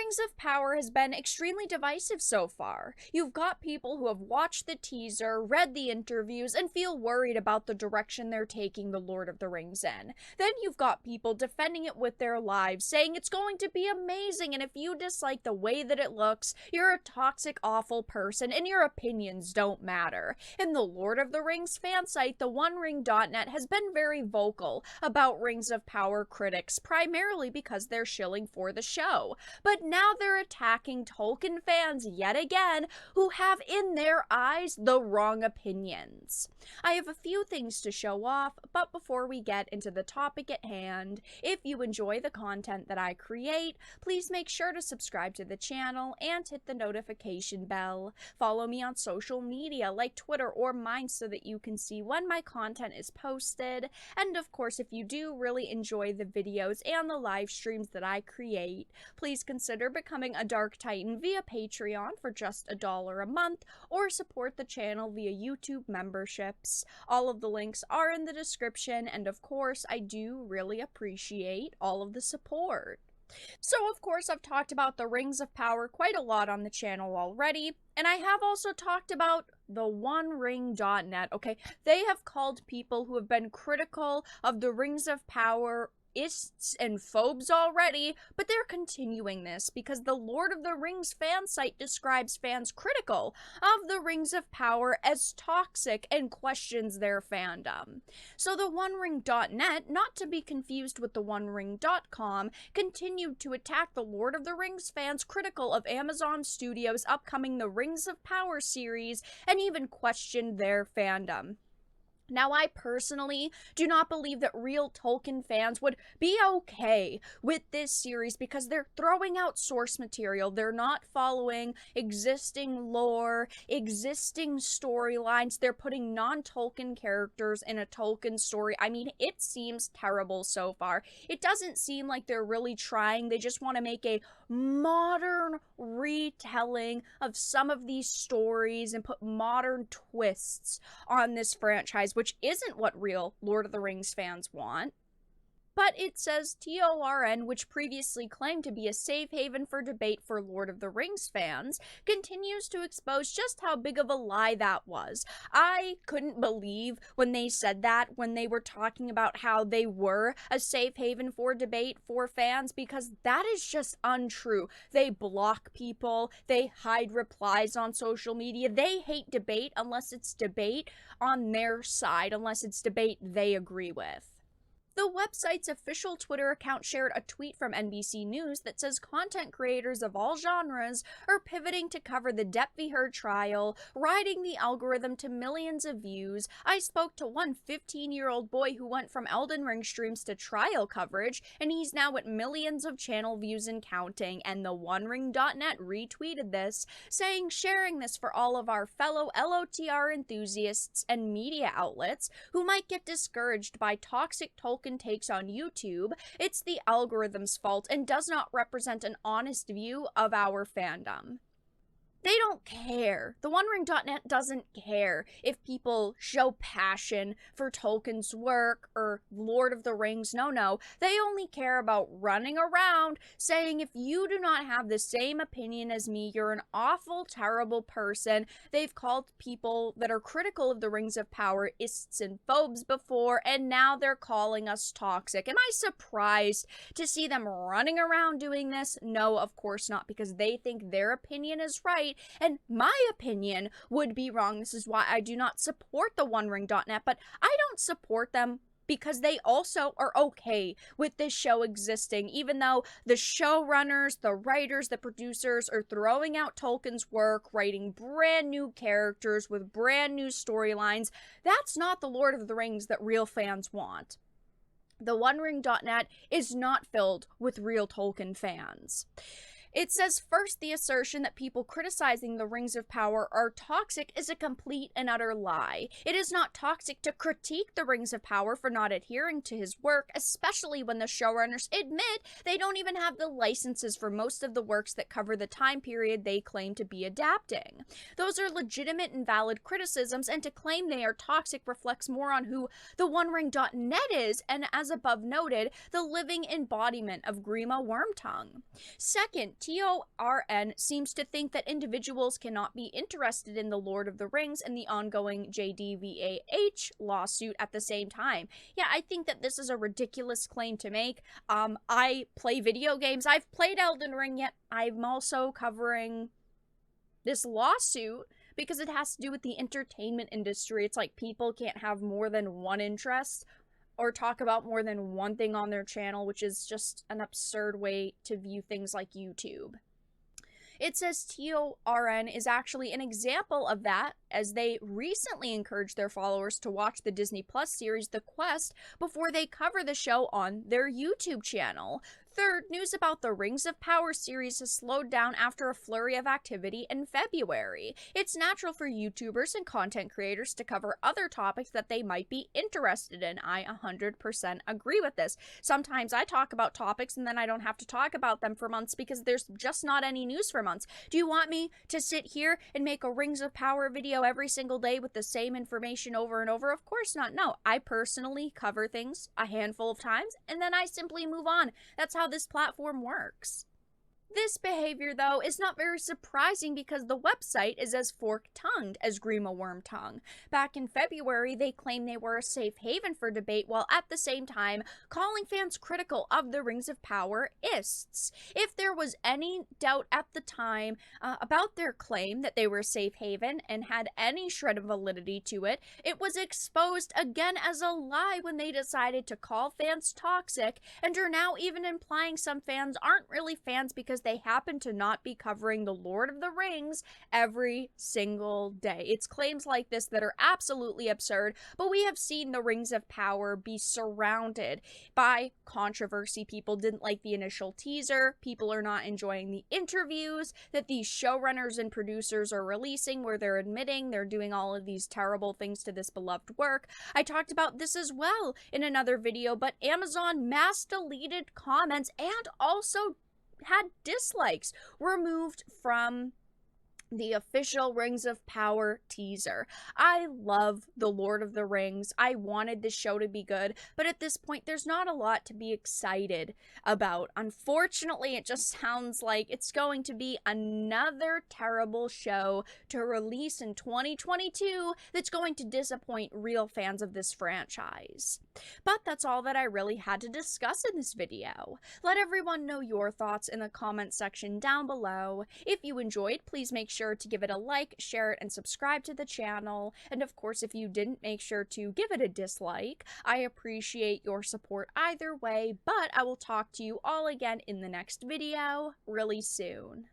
Rings of Power has been extremely divisive so far. You've got people who have watched the teaser, read the interviews, and feel worried about the direction they're taking The Lord of the Rings in. Then you've got people defending it with their lives, saying it's going to be amazing, and if you dislike the way that it looks, you're a toxic, awful person, and your opinions don't matter. And the Lord of the Rings fan site, the OneRing.net, has been very vocal about Rings of Power critics, primarily because they're shilling for the show. But now they're attacking Tolkien fans yet again, who have in their eyes the wrong opinions. I have a few things to show off, but before we get into the topic at hand, if you enjoy the content that I create, please make sure to subscribe to the channel and hit the notification bell. Follow me on social media like Twitter or mine so that you can see when my content is posted. And of course, if you do really enjoy the videos and the live streams that I create, please consider becoming a Dark Titan via Patreon for just $1 a month, or support the channel via YouTube memberships. All of the links are in the description, and of course, I do really appreciate all of the support. So of course, I've talked about the Rings of Power quite a lot on the channel already, and I have also talked about the OneRing.net, okay? They have called people who have been critical of the Rings of Power ists and phobes already, but they're continuing this because the Lord of the Rings fan site describes fans critical of the Rings of Power as toxic and questions their fandom. So the OneRing.net, not to be confused with the OneRing.com, continued to attack the Lord of the Rings fans critical of Amazon Studios' upcoming The Rings of Power series, and even questioned their fandom. Now, I personally do not believe that real Tolkien fans would be okay with this series because they're throwing out source material. They're not following existing lore, existing storylines. They're putting non-Tolkien characters in a Tolkien story. I mean, it seems terrible so far. It doesn't seem like they're really trying. They just want to make a modern retelling of some of these stories and put modern twists on this franchise, which isn't what real Lord of the Rings fans want. But it says TORN, which previously claimed to be a safe haven for debate for Lord of the Rings fans, continues to expose just how big of a lie that was. I couldn't believe when they said that, when they were talking about how they were a safe haven for debate for fans, because that is just untrue. They block people, they hide replies on social media, they hate debate unless it's debate on their side, unless it's debate they agree with. The website's official Twitter account shared a tweet from NBC News that says content creators of all genres are pivoting to cover the Depp v. Heard trial, riding the algorithm to millions of views. I spoke to one 15-year-old boy who went from Elden Ring streams to trial coverage, and he's now at millions of channel views and counting, and the OneRing.net retweeted this, saying, sharing this for all of our fellow LOTR enthusiasts and media outlets who might get discouraged by toxic Tolkien takes on YouTube. It's the algorithm's fault and does not represent an honest view of our fandom. They don't care. The OneRing.net doesn't care if people show passion for Tolkien's work or Lord of the Rings. No. They only care about running around saying, if you do not have the same opinion as me, you're an awful, terrible person. They've called people that are critical of the Rings of Power ists and phobes before, and now they're calling us toxic. Am I surprised to see them running around doing this? No, of course not, because they think their opinion is right and my opinion would be wrong. This is why I do not support the OneRing.net, but I don't support them because they also are okay with this show existing, even though the showrunners, the writers, the producers are throwing out Tolkien's work, writing brand new characters with brand new storylines. That's not the Lord of the Rings that real fans want. The OneRing.net is not filled with real Tolkien fans. It says, first, the assertion that people criticizing the Rings of Power are toxic is a complete and utter lie. It is not toxic to critique the Rings of Power for not adhering to his work, especially when the showrunners admit they don't even have the licenses for most of the works that cover the time period they claim to be adapting. Those are legitimate and valid criticisms, and to claim they are toxic reflects more on who the OneRing.net is, and as above noted, the living embodiment of Grima Wormtongue. Second, TORN seems to think that individuals cannot be interested in The Lord of the Rings and the ongoing JDVAH lawsuit at the same time. Yeah, I think that this is a ridiculous claim to make. I play video games. I've played Elden Ring, yet I'm also covering this lawsuit because it has to do with the entertainment industry. It's like people can't have more than one interest or talk about more than one thing on their channel, which is just an absurd way to view things like YouTube. It says TORN is actually an example of that, as they recently encouraged their followers to watch the Disney Plus series The Quest before they cover the show on their YouTube channel. Third, news about the Rings of Power series has slowed down after a flurry of activity in February. It's natural for YouTubers and content creators to cover other topics that they might be interested in. I 100% agree with this. Sometimes I talk about topics and then I don't have to talk about them for months because there's just not any news for months. Do you want me to sit here and make a Rings of Power video every single day with the same information over and over? Of course not. No, I personally cover things a handful of times and then I simply move on. That's how this platform works. This behavior, though, is not very surprising because the website is as fork-tongued as Grima Wormtongue. Back in February, they claimed they were a safe haven for debate while at the same time calling fans critical of the Rings of Power-ists. If there was any doubt at the time about their claim that they were a safe haven and had any shred of validity to it, it was exposed again as a lie when they decided to call fans toxic and are now even implying some fans aren't really fans because they happen to not be covering The Lord of the Rings every single day. It's claims like this that are absolutely absurd, but we have seen the Rings of Power be surrounded by controversy. People didn't like the initial teaser. People are not enjoying the interviews that these showrunners and producers are releasing where they're admitting they're doing all of these terrible things to this beloved work. I talked about this as well in another video, but Amazon mass deleted comments and also had dislikes removed from the official Rings of Power teaser. I love The Lord of the Rings. I wanted this show to be good, but at this point, there's not a lot to be excited about. Unfortunately, it just sounds like it's going to be another terrible show to release in 2022 that's going to disappoint real fans of this franchise. But that's all that I really had to discuss in this video. Let everyone know your thoughts in the comment section down below. If you enjoyed, please make sure to give it a like, share it, and subscribe to the channel. And of course, if you didn't, make sure to give it a dislike. I appreciate your support either way, but I will talk to you all again in the next video really soon.